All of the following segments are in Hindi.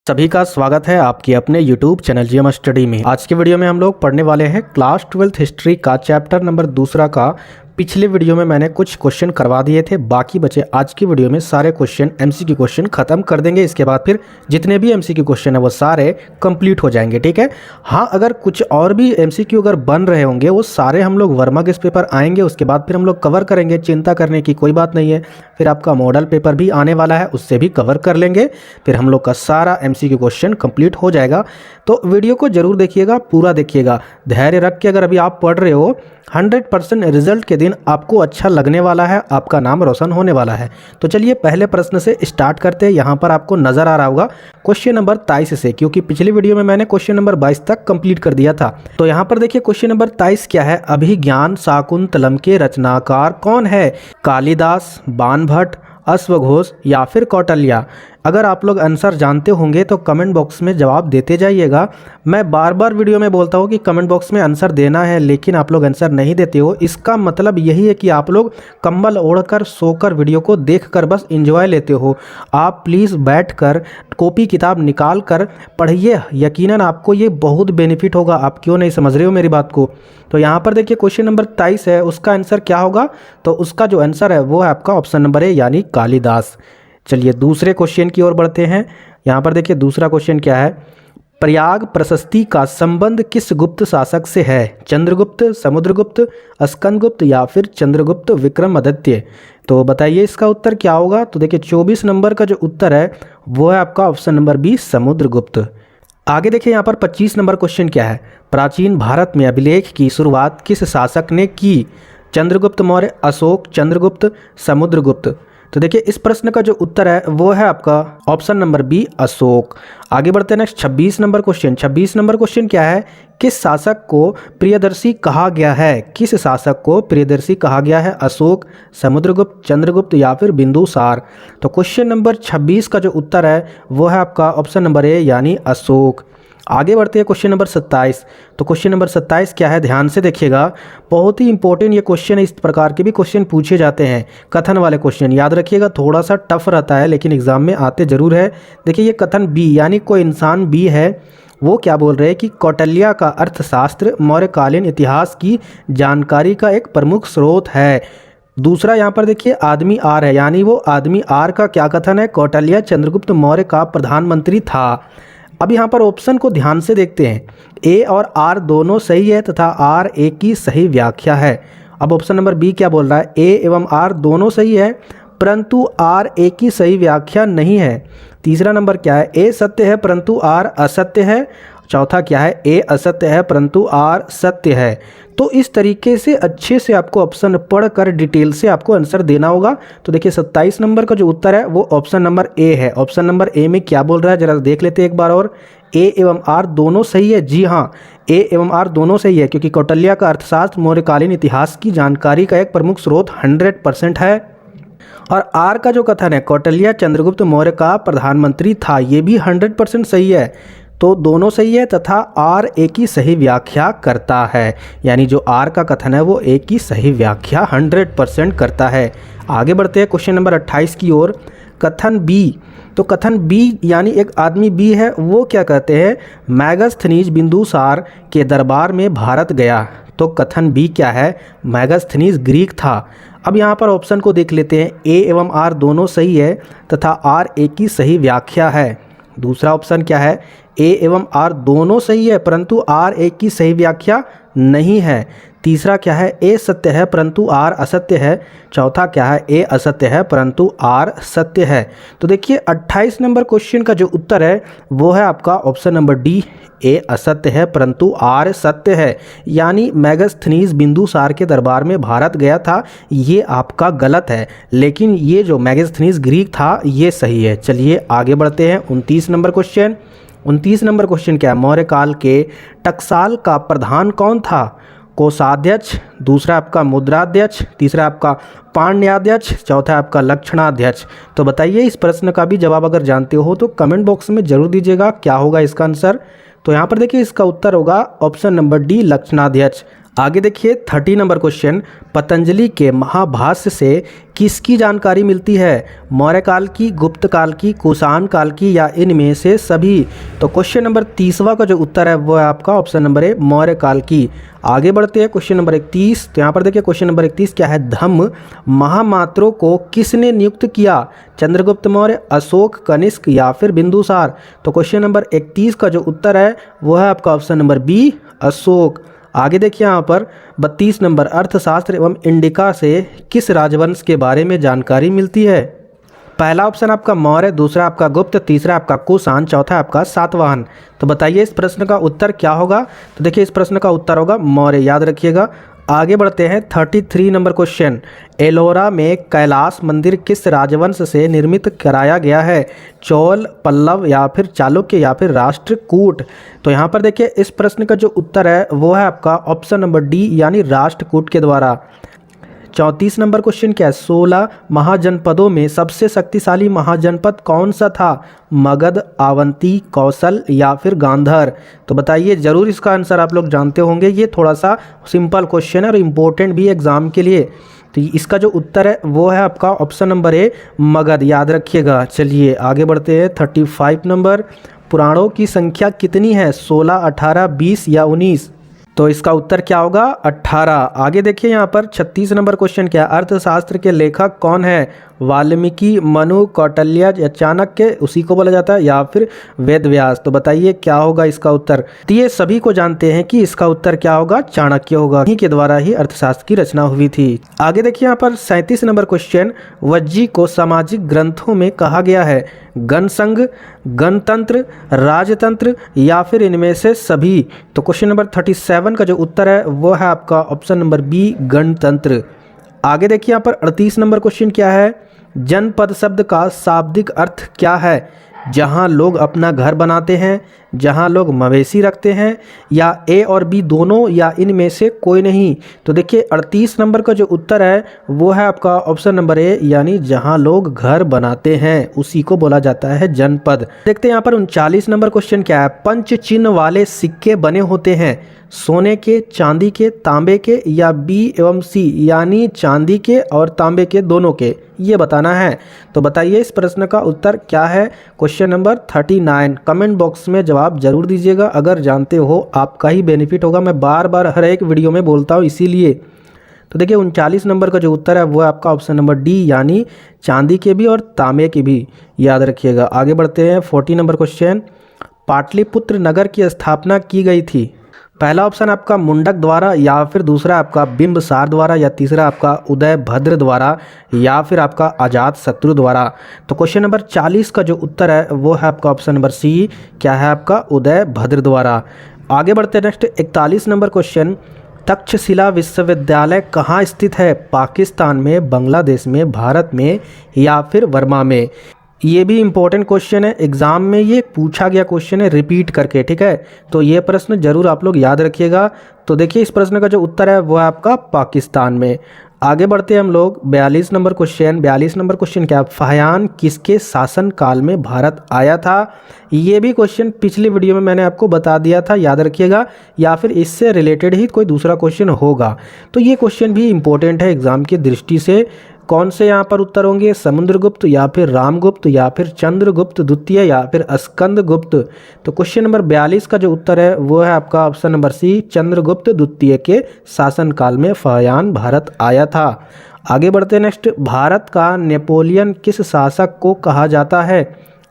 सभी का स्वागत है आपके अपने YouTube चैनल जीएम स्टडी में। आज के वीडियो में हम लोग पढ़ने वाले हैं क्लास 12th हिस्ट्री का चैप्टर नंबर 2 का। पिछले वीडियो में मैंने कुछ क्वेश्चन करवा दिए थे, बाकी बचे आज की वीडियो में सारे क्वेश्चन एमसीक्यू क्वेश्चन खत्म कर देंगे। इसके बाद फिर जितने भी एमसीक्यू क्वेश्चन है वो सारे कंप्लीट हो जाएंगे, ठीक है। हाँ, अगर कुछ और भी एमसीक्यू अगर बन रहे होंगे वो सारे हम लोग वर्मा गेस्ट पेपर आएंगे, उसके बाद फिर हम लोग कवर करेंगे। चिंता करने की कोई बात नहीं है। फिर आपका मॉडल पेपर भी आने वाला है, उससे भी कवर कर लेंगे। फिर हम लोग का सारा एमसीक्यू क्वेश्चन कंप्लीट हो जाएगा। तो वीडियो को जरूर देखिएगा, पूरा देखिएगा, धैर्य रख के अगर अभी आप पढ़ रहे हो 100% रिजल्ट के दिन आपको अच्छा लगने वाला है, आपका नाम रोशन होने वाला है। तो चलिए पहले प्रश्न से स्टार्ट करते हैं। यहाँ पर आपको नजर आ रहा होगा क्वेश्चन नंबर 23 से, क्योंकि पिछली वीडियो में मैंने क्वेश्चन नंबर 22 तक कंप्लीट कर दिया था। तो यहाँ पर देखिए क्वेश्चन नंबर 23 क्या है। अभिज्ञान शाकुंतलम के रचनाकार कौन है? कालिदास, बाणभट्ट, अश्वघोष या फिर कौटिल्य। अगर आप लोग आंसर जानते होंगे तो कमेंट बॉक्स में जवाब देते जाइएगा। मैं बार बार वीडियो में बोलता हूँ कि कमेंट बॉक्स में आंसर देना है, लेकिन आप लोग आंसर नहीं देते हो। इसका मतलब यही है कि आप लोग कंबल ओढ़कर सोकर वीडियो को देखकर बस एंजॉय लेते हो। आप प्लीज़ बैठकर कॉपी किताब निकाल कर पढ़िए, यकीनन आपको ये बहुत बेनिफिट होगा। आप क्यों नहीं समझ रहे हो मेरी बात को? तो यहाँ पर देखिए क्वेश्चन नंबर 23 है, उसका आंसर क्या होगा? तो उसका जो आंसर है वो है आपका ऑप्शन नंबर ए यानी कालिदास। चलिए दूसरे क्वेश्चन की ओर बढ़ते हैं। यहाँ पर देखिए दूसरा क्वेश्चन क्या है। प्रयाग प्रशस्ति का संबंध किस गुप्त शासक से है? चंद्रगुप्त, समुद्रगुप्त, स्कंदगुप्त या फिर चंद्रगुप्त विक्रमादित्य। तो बताइए इसका उत्तर क्या होगा? तो देखिए 24 नंबर का जो उत्तर है वो है आपका ऑप्शन नंबर बी समुद्रगुप्त। आगे देखिए यहाँ पर 25 नंबर क्वेश्चन क्या है। प्राचीन भारत में अभिलेख की शुरुआत किस शासक ने की? चंद्रगुप्त मौर्य, अशोक, चंद्रगुप्त, समुद्रगुप्त। तो देखिए इस प्रश्न का जो उत्तर है वो है आपका ऑप्शन नंबर बी अशोक। आगे बढ़ते हैं next 26 number question. 26 number question क्या है। किस शासक को प्रियदर्शी कहा गया है? किस शासक को प्रियदर्शी कहा गया है? अशोक, समुद्रगुप्त, चंद्रगुप्त या फिर बिंदुसार। तो क्वेश्चन नंबर 26 का जो उत्तर है वो है आपका ऑप्शन नंबर ए यानी अशोक। आगे बढ़ते हैं क्वेश्चन नंबर 27। तो क्वेश्चन नंबर 27 क्या है, ध्यान से देखिएगा, बहुत ही इंपॉर्टेंट ये क्वेश्चन है। इस प्रकार के भी क्वेश्चन पूछे जाते हैं, कथन वाले क्वेश्चन, याद रखिएगा। थोड़ा सा टफ रहता है लेकिन एग्जाम में आते जरूर है। देखिए ये कथन बी यानी कोई इंसान बी है, वो क्या बोल रहे हैं कि कौटिल्य का अर्थशास्त्र मौर्यकालीन इतिहास की जानकारी का एक प्रमुख स्रोत है। दूसरा यहाँ पर देखिए आदमी आर है, यानी वो आदमी आर का क्या कथन है? कौटिल्य चंद्रगुप्त मौर्य का प्रधानमंत्री था। अब यहाँ पर ऑप्शन को ध्यान से देखते हैं। ए और आर दोनों सही है तथा आर ए की सही व्याख्या है। अब ऑप्शन नंबर बी क्या बोल रहा है? ए एवं आर दोनों सही है परंतु आर ए की सही व्याख्या नहीं है। तीसरा नंबर क्या है? ए सत्य है परंतु आर असत्य है। चौथा क्या है? ए असत्य है परंतु आर सत्य है। तो इस तरीके से अच्छे से आपको ऑप्शन पढ़कर डिटेल से आपको आंसर देना होगा। तो देखिए 27 नंबर का जो उत्तर है वो ऑप्शन नंबर ए है। ऑप्शन नंबर ए में क्या बोल रहा है जरा देख लेते हैं एक बार और। ए एवं आर दोनों सही है। जी हाँ, ए एवं आर दोनों सही है, क्योंकि कौटिल्य का अर्थशास्त्र मौर्यकालीन इतिहास की जानकारी का एक प्रमुख स्रोत 100% है। और आर का जो कथन है कौटिल्य चंद्रगुप्त मौर्य का प्रधानमंत्री था, ये भी 100% सही है। तो दोनों सही है तथा आर ए की सही व्याख्या करता है, यानी जो आर का कथन है वो ए की सही व्याख्या 100% करता है। आगे बढ़ते हैं क्वेश्चन नंबर 28 की ओर। कथन बी। तो कथन बी यानी एक आदमी बी है, वो क्या कहते हैं? मैगस्थनीज बिंदुसार के दरबार में भारत गया। तो कथन बी क्या है? मैगस्थनीज ग्रीक था। अब यहाँ पर ऑप्शन को देख लेते हैं। ए एवं आर दोनों सही है तथा आर ए की सही व्याख्या है। दूसरा ऑप्शन क्या है? ए एवं आर दोनों सही है परंतु आर ए की सही व्याख्या नहीं है। तीसरा क्या है? ए सत्य है परंतु आर असत्य है। चौथा क्या है? ए असत्य है परंतु आर सत्य है। तो देखिए 28 नंबर क्वेश्चन का जो उत्तर है वो है आपका ऑप्शन नंबर डी, ए असत्य है परंतु आर सत्य है। यानी मैगस्थनीज बिंदुसार के दरबार में भारत गया था, ये आपका गलत है, लेकिन ये जो मैगस्थनीज ग्रीक था ये सही है। चलिए आगे बढ़ते हैं 29 नंबर क्वेश्चन। 29 नंबर क्वेश्चन क्या है? मौर्य काल के टकसाल का प्रधान कौन था? कोषाध्यक्ष, दूसरा आपका मुद्राध्यक्ष, तीसरा आपका पांड्याध्यक्ष, चौथा आपका लक्षणाध्यक्ष। तो बताइए इस प्रश्न का भी जवाब अगर जानते हो तो कमेंट बॉक्स में जरूर दीजिएगा, क्या होगा इसका आंसर? तो यहाँ पर देखिए इसका उत्तर होगा ऑप्शन नंबर डी लक्षणाध्यक्ष। आगे देखिए 30 नंबर क्वेश्चन, पतंजलि के महाभाष्य से किसकी जानकारी मिलती है? मौर्य काल की, गुप्त काल की, कुषाण काल की या इनमें से सभी? तो क्वेश्चन नंबर 30वां का जो उत्तर है वो है आपका ऑप्शन नंबर ए, मौर्य काल की। आगे बढ़ते हैं क्वेश्चन नंबर 31। तो यहाँ पर देखिए क्वेश्चन नंबर 31 क्या है? धम्म महामात्रों को किसने नियुक्त किया? चंद्रगुप्त मौर्य, अशोक, कनिष्क या फिर बिंदुसार? तो क्वेश्चन नंबर 31 का जो उत्तर है वो है आपका ऑप्शन नंबर बी, अशोक। आगे देखिए यहाँ पर 32 नंबर, अर्थशास्त्र एवं इंडिका से किस राजवंश के बारे में जानकारी मिलती है? पहला ऑप्शन आपका मौर्य, दूसरा आपका गुप्त, तीसरा आपका कुषाण, चौथा आपका सातवाहन। तो बताइए इस प्रश्न का उत्तर क्या होगा? तो देखिए इस प्रश्न का उत्तर होगा मौर्य, याद रखिएगा। आगे बढ़ते हैं 33 नंबर क्वेश्चन, एलोरा में कैलाश मंदिर किस राजवंश से निर्मित कराया गया है? चोल, पल्लव या फिर चालुक्य या फिर राष्ट्रकूट? तो यहाँ पर देखिए इस प्रश्न का जो उत्तर है वो है आपका ऑप्शन नंबर डी, यानी राष्ट्रकूट के द्वारा। 34 नंबर क्वेश्चन क्या है? 16 महाजनपदों में सबसे शक्तिशाली महाजनपद कौन सा था? मगध, अवंती, कौशल या फिर गांधार? तो बताइए, जरूर इसका आंसर आप लोग जानते होंगे। ये थोड़ा सा सिंपल क्वेश्चन है और इम्पोर्टेंट भी एग्जाम के लिए। तो इसका जो उत्तर है वो है आपका ऑप्शन नंबर ए, मगध, याद रखिएगा। चलिए आगे बढ़ते हैं 35 नंबर, पुराणों की संख्या कितनी है? 16, 18, 20 या 19? तो इसका उत्तर क्या होगा? 18। आगे देखिए यहाँ पर 36 नंबर क्वेश्चन क्या है? अर्थशास्त्र के लेखक कौन है? वाल्मीकि, मनु, कौटिल्य या चाणक्य, उसी को बोला जाता है, या फिर वेद व्यास? तो बताइए क्या होगा इसका उत्तर? तो ये सभी को जानते हैं कि इसका उत्तर क्या होगा? चाणक्य होगा। इन्हीं के द्वारा ही अर्थशास्त्र की रचना हुई थी। आगे देखिए यहाँ पर 37 नंबर क्वेश्चन, वज्जी को सामाजिक ग्रंथों में कहा गया है? गणसंघ, गणतंत्र, राजतंत्र या फिर इनमें से सभी? तो क्वेश्चन नंबर 37 का जो उत्तर है वो है आपका ऑप्शन नंबर बी, गणतंत्र। आगे देखिए यहाँ पर 38 नंबर क्वेश्चन क्या है? जनपद शब्द का शाब्दिक अर्थ क्या है? जहाँ लोग अपना घर बनाते हैं, जहाँ लोग मवेशी रखते हैं, या ए और बी दोनों, या इनमें से कोई नहीं? तो देखिए 38 नंबर का जो उत्तर है वो है आपका ऑप्शन नंबर ए, यानी जहाँ लोग घर बनाते हैं उसी को बोला जाता है जनपद। देखते हैं यहाँ पर 39 नंबर क्वेश्चन क्या है? पंच चिन्ह वाले सिक्के बने होते हैं सोने के, चांदी के, तांबे के या बी एवं सी, यानी चांदी के और तांबे के दोनों के? ये बताना है। तो बताइए इस प्रश्न का उत्तर क्या है? Question number 39। कमेंट बॉक्स में जवाब जरूर दीजिएगा, अगर जानते हो आपका ही बेनिफिट होगा। मैं बार बार हर एक वीडियो में बोलता हूँ इसीलिए। तो देखिए 39 नंबर का जो उत्तर है वो है आपका ऑप्शन नंबर डी, यानी चांदी के भी और तांबे के भी, याद रखिएगा। आगे बढ़ते हैं 40 नंबर क्वेश्चन, पाटलिपुत्र नगर की स्थापना की गई थी? पहला ऑप्शन आपका मुंडक द्वारा, या फिर दूसरा आपका बिंबसार द्वारा, या तीसरा आपका उदयभद्र द्वारा, या फिर आपका अजात शत्रु द्वारा? तो क्वेश्चन नंबर 40 का जो उत्तर है वो है आपका ऑप्शन नंबर सी, क्या है आपका? उदयभद्र द्वारा। आगे बढ़ते हैं नेक्स्ट 41 नंबर क्वेश्चन, तक्षशिला विश्वविद्यालय कहाँ स्थित है? पाकिस्तान में, बांग्लादेश में, भारत में या फिर बर्मा में? ये भी इम्पोर्टेंट क्वेश्चन है, एग्जाम में ये पूछा गया क्वेश्चन है रिपीट करके, ठीक है? तो ये प्रश्न जरूर आप लोग याद रखिएगा। तो देखिए इस प्रश्न का जो उत्तर है वो है आपका पाकिस्तान में। आगे बढ़ते हैं हम लोग 42 नंबर क्वेश्चन। 42 नंबर क्वेश्चन क्या है? फाहियान किसके शासन काल में भारत आया था? ये भी क्वेश्चन पिछली वीडियो में मैंने आपको बता दिया था, याद रखिएगा, या फिर इससे रिलेटेड ही कोई दूसरा क्वेश्चन होगा। तो ये क्वेश्चन भी इम्पोर्टेंट है एग्जाम की दृष्टि से। कौन से यहाँ पर उत्तर होंगे? समुद्रगुप्त या फिर रामगुप्त या फिर चंद्रगुप्त द्वितीय या फिर स्कंदगुप्त? तो क्वेश्चन नंबर 42 का जो उत्तर है वो है आपका ऑप्शन नंबर सी, चंद्रगुप्त द्वितीय के शासनकाल में फाहियान भारत आया था। आगे बढ़ते हैं नेक्स्ट, भारत का नेपोलियन किस शासक को कहा जाता है?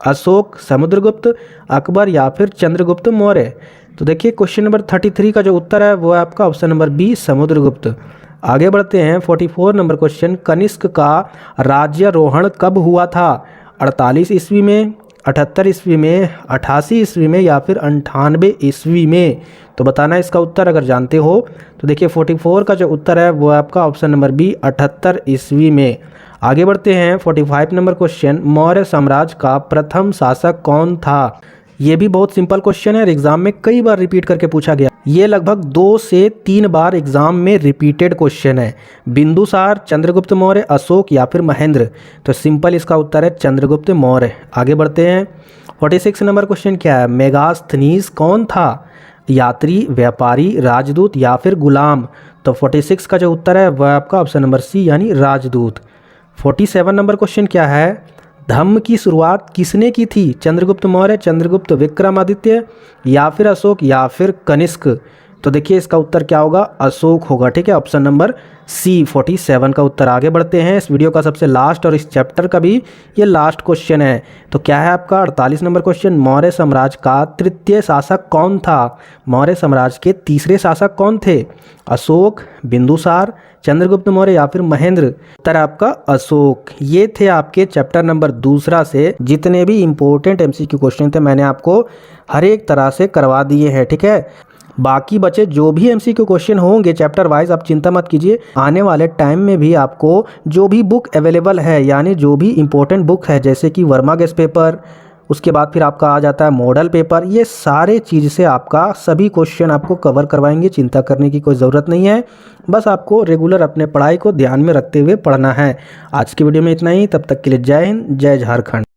अशोक, समुद्रगुप्त, अकबर या फिर चंद्रगुप्त मौर्य? तो देखिए क्वेश्चन नंबर 33 का जो उत्तर है वो है आपका ऑप्शन नंबर बी, समुद्रगुप्त। आगे बढ़ते हैं 44 नंबर क्वेश्चन, कनिष्क का राज्यारोहण कब हुआ था? 48 ईस्वी में, 78 ईस्वी में, 88 ईस्वी में या फिर 98 ईस्वी में? तो बताना इसका उत्तर अगर जानते हो। तो देखिए 44 का जो उत्तर है वो आपका ऑप्शन नंबर बी, 78 ईस्वी में। आगे बढ़ते हैं 45 नंबर क्वेश्चन, मौर्य साम्राज्य का प्रथम शासक कौन था? ये भी बहुत सिंपल क्वेश्चन है और एग्जाम में कई बार रिपीट करके पूछा गया। ये लगभग 2 से 3 बार एग्जाम में रिपीटेड क्वेश्चन है। बिंदुसार, चंद्रगुप्त मौर्य, अशोक या फिर महेंद्र? तो सिंपल इसका उत्तर है चंद्रगुप्त मौर्य। आगे बढ़ते हैं 46 नंबर क्वेश्चन क्या है? मेगास्थनीज कौन था? यात्री, व्यापारी, राजदूत या फिर गुलाम। तो 46 का जो उत्तर है वह आपका ऑप्शन नंबर सी यानी राजदूत। 47 नंबर क्वेश्चन क्या है, धम्म की शुरुआत किसने की थी? चंद्रगुप्त मौर्य, चंद्रगुप्त विक्रमादित्य या फिर अशोक या फिर कनिष्क। तो देखिए इसका उत्तर क्या होगा, अशोक होगा। ठीक है, ऑप्शन नंबर सी 47 का उत्तर। आगे बढ़ते हैं, इस वीडियो का सबसे लास्ट और इस चैप्टर का भी ये लास्ट क्वेश्चन है। तो क्या है आपका 48 नंबर क्वेश्चन, मौर्य साम्राज्य का तृतीय शासक कौन था? मौर्य साम्राज्य के तीसरे शासक कौन थे? अशोक, बिंदुसार, चंद्रगुप्त मौर्य या फिर महेंद्र। उत्तर आपका अशोक। ये थे आपके चैप्टर नंबर दूसरा से जितने भी इंपॉर्टेंट एमसीक्यू क्वेश्चन थे, मैंने आपको हर एक तरह से करवा दिए हैं। ठीक है, बाकी बचे जो भी एमसीक्यू क्वेश्चन होंगे चैप्टर वाइज आप चिंता मत कीजिए, आने वाले टाइम में भी आपको जो भी बुक अवेलेबल है यानी जो भी इंपॉर्टेंट बुक है जैसे कि वर्मा गेस्ट पेपर, उसके बाद फिर आपका आ जाता है मॉडल पेपर, ये सारे चीज़ से आपका सभी क्वेश्चन आपको कवर करवाएंगे। चिंता करने की कोई ज़रूरत नहीं है, बस आपको रेगुलर अपने पढ़ाई को ध्यान में रखते हुए पढ़ना है। आज की वीडियो में इतना ही, तब तक के लिए जय हिंद, जय झारखंड।